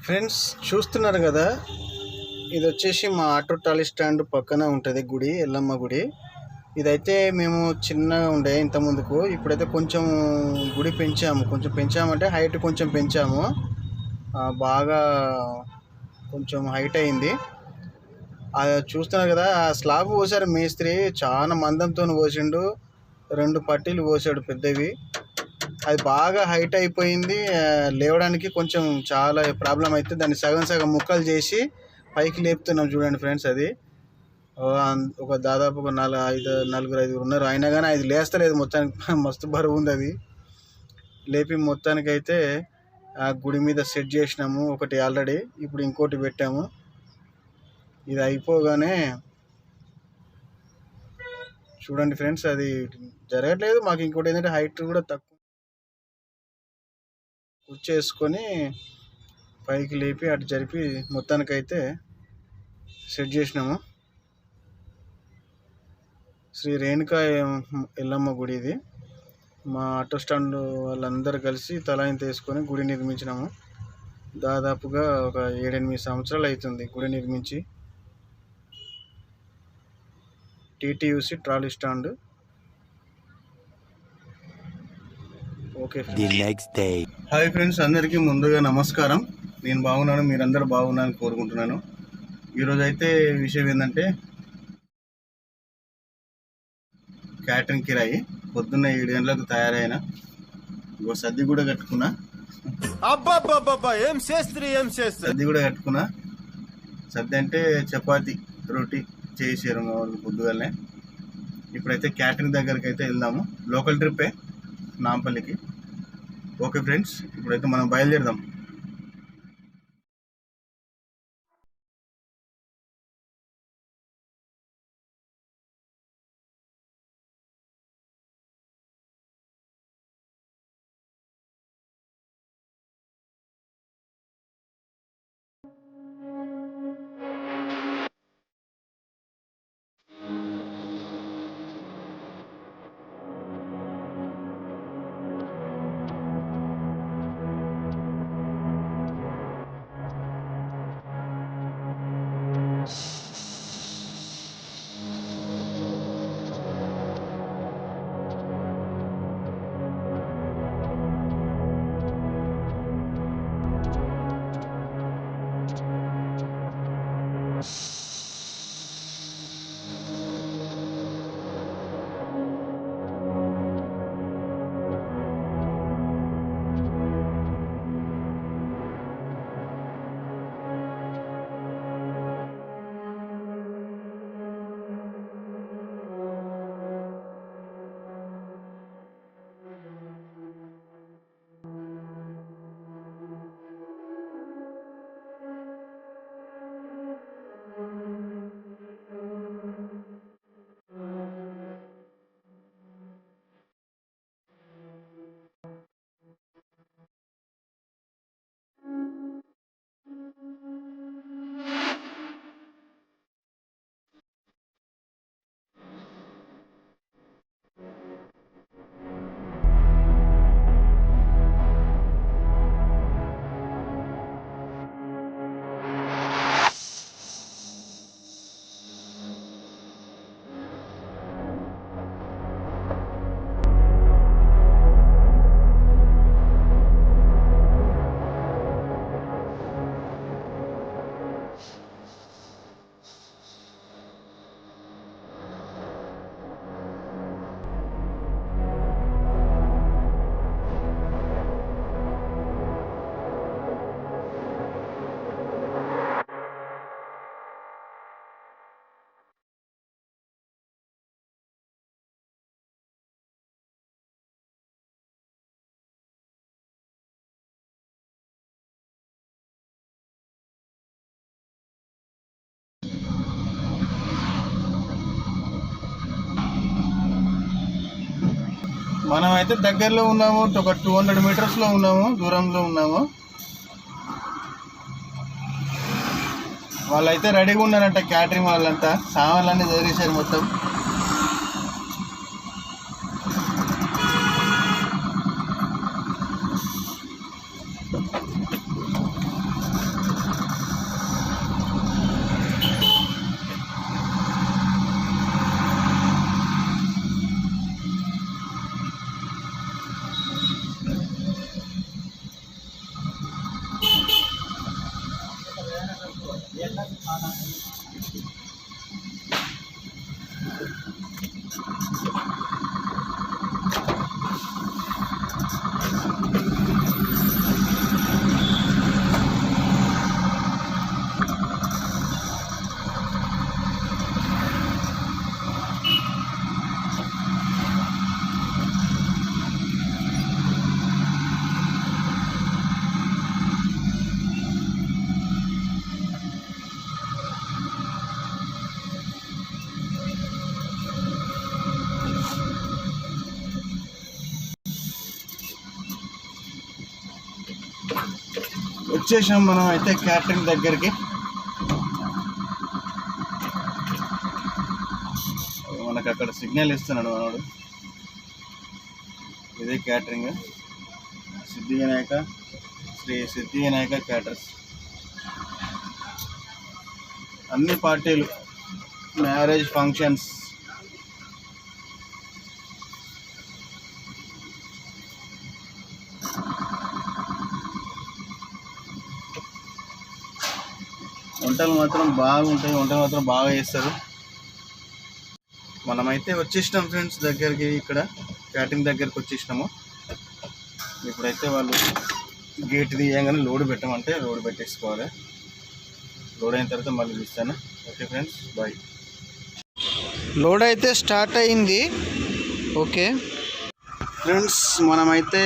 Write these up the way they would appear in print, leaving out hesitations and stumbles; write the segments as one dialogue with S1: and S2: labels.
S1: Friends చూస్తున్నారు కదా, ఇది వచ్చేసి మా ఆటో ట్రాలీ స్టాండ్ పక్కన ఉంటుంది గుడి, ఎల్లమ్మ గుడి. ఇదైతే మేము చిన్నగా ఉండే ఇంత ముందుకు, ఇప్పుడైతే కొంచెం గుడి పెంచాము. కొంచెం పెంచామంటే హైట్ కొంచెం పెంచాము, బాగా కొంచెం హైట్ అయింది. చూస్తున్నారు కదా, ఆ స్లాబ్ పోసారు మేస్త్రి, చాలా మందంతో పోసిండు. 2 పట్టీలు పోసాడు పెద్దవి. అది బాగా హైట్ అయిపోయింది. లేవడానికి కొంచెం చాలా ప్రాబ్లం అయితే దాన్ని సగం సగం ముక్కలు చేసి పైకి లేపుతున్నాం. చూడండి ఫ్రెండ్స్, అది ఒక దాదాపు ఒక 4-5 ఉన్నారు. అయినా కానీ అది లేస్తలేదు మొత్తానికి. మస్తు బరువు ఉంది. అది లేపి మొత్తానికైతే ఆ గుడి మీద సెట్ చేసినాము. ఒకటి ఆల్రెడీ, ఇప్పుడు ఇంకోటి పెట్టాము. ఇది అయిపోగానే చూడండి ఫ్రెండ్స్, అది జరగట్లేదు మాకు. ఇంకోటి ఏంటంటే హైట్ కూడా తక్కువ, కూర్చేసుకొని పైకి లేపి అటు జరిపి మొత్తానికైతే సెట్ చేసినాము. శ్రీ రేణుకా ఎల్లమ్మ గుడి ఇది. మా ఆటో స్టాండ్ వాళ్ళందరూ కలిసి తలాయింత వేసుకొని గుడి నిర్మించినాము. దాదాపుగా ఒక 7-8 సంవత్సరాలు అవుతుంది గుడి నిర్మించి. TTUC trolley stand. Okay, hi friends, అందరికీ ముందుగా నమస్కారం. నేను బాగున్నాను, మీరందరూ బాగున్నారని కోరుకుంటున్నాను. ఈరోజు అయితే విషయం ఏంటంటే, క్యాటరింగ్ కిరాయి. పొద్దున్న 7 గంటలకు తయారైన సద్ది కూడా కట్టుకున్నా. సద్ది కూడా కట్టుకున్నా. సద్ది అంటే చపాతి రోటీ చేసారు మా వాళ్ళు పొద్దుగానే. ఇప్పుడైతే క్యాటరింగ్ దగ్గరికి అయితే వెళ్దాము. లోకల్ ట్రిప్పే, నాంపల్లికి. ఓకే ఫ్రెండ్స్, ఇప్పుడైతే మనం బయలుదేరదాం. మనం అయితే దగ్గరలో ఉన్నాము, ఒక 200 మీటర్స్లో ఉన్నాము, దూరంలో ఉన్నాము. వాళ్ళైతే రెడీగా ఉన్నారంట, క్యాటరింగ్ వాళ్ళంతా. సామాన్లన్నీ చదివేశారు మొత్తం. వచ్చేసాం మనం అయితే క్యాటరింగ్ దగ్గరికి. మనకు అక్కడ సిగ్నల్ ఇస్తున్నాడు మనోడు. ఇదే క్యాటరింగ్, శ్రీ సిద్ధి వినాయక క్యాటర్స్. అన్ని పార్టీలు, మ్యారేజ్ ఫంక్షన్స్, వంటలు మాత్రం బాగుంటాయి, వంటలు మాత్రం బాగా చేస్తారు. మనమైతే వచ్చేసినాం ఫ్రెండ్స్ దగ్గరికి, ఇక్కడ క్యాటరింగ్ దగ్గరికి వచ్చేసినాము. ఇప్పుడైతే వాళ్ళు గేట్ తీయగానే లోడ్ పెట్టమంటే లోడ్ పెట్టేసుకోవాలి. లోడ్ అయిన తర్వాత మళ్ళీ చూస్తాను. Okay friends, bye. లోడ్ అయితే స్టార్ట్ అయింది. ఓకే ఫ్రెండ్స్, మనమైతే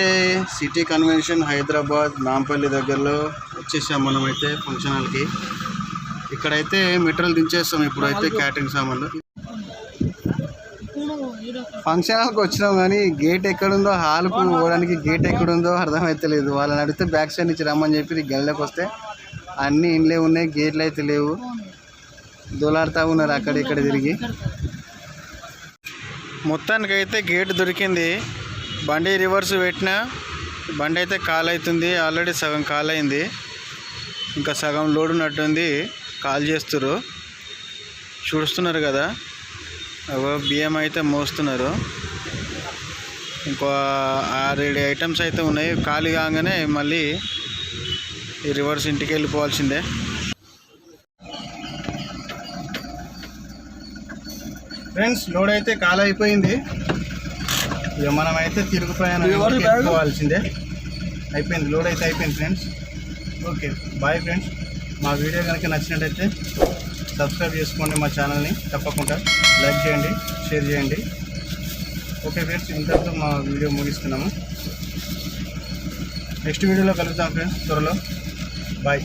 S1: సిటీ కన్వెన్షన్ హైదరాబాద్ నాంపల్లి దగ్గరలో వచ్చేసాం. మనమైతే ఫంక్షన్ హాల్కి. ఇక్కడైతే మెటీరియల్ దించేస్తాం. ఇప్పుడైతే క్యాటరింగ్ సామాన్లు. ఫంక్షన్ హాల్కి వచ్చినాం కానీ గేట్ ఎక్కడుందో, హాల్కు పోవడానికి గేట్ ఎక్కడుందో అర్థమైతే. వాళ్ళని అడిగితే బ్యాక్ సైడ్ నుంచి రమ్మని చెప్పి గల్లెకి వస్తే అన్నీ ఇండ్లే ఉన్నాయి, గేట్లు అయితే లేవు. దోలాడుతూ ఉన్నారు అక్కడిక్కడ తిరిగి. మొత్తానికైతే గేట్ దొరికింది. బండి రివర్స్ పెట్టినా బండి అయితే కాల్ అవుతుంది. ఆల్రెడీ సగం కాల్ అయింది, ఇంకా సగం లోడ్ ఉన్నట్టుంది. కాల్ చేస్తున్నారు, చూస్తున్నారు కదా. బియ్యం అయితే మోస్తున్నారు. ఇంకో 6-7 ఐటమ్స్ అయితే ఉన్నాయి. ఖాళీ కాగానే మళ్ళీ ఈ రివర్స్ ఇంటికి వెళ్ళిపోవాల్సిందే. ఫ్రెండ్స్, లోడ్ అయితే కాల్ అయిపోయింది. ఇక మనమైతే తిరుగు ప్రయాణం వెళ్ళిపోవాల్సిందే. అయిపోయింది, లోడ్ అయితే అయిపోయింది ఫ్రెండ్స్. Okay, bye friends. మా వీడియో కనుక నచ్చినట్టయితే సబ్స్క్రైబ్ చేసుకోండి మా ఛానల్ని. తప్పకుండా లైక్ చేయండి, షేర్ చేయండి. ఓకే ఫ్రెండ్స్, ఇంతటితో మా వీడియో ముగిస్తున్నాము. నెక్స్ట్ వీడియోలో కలుద్దాం ఫ్రెండ్స్ త్వరలో. బాయ్.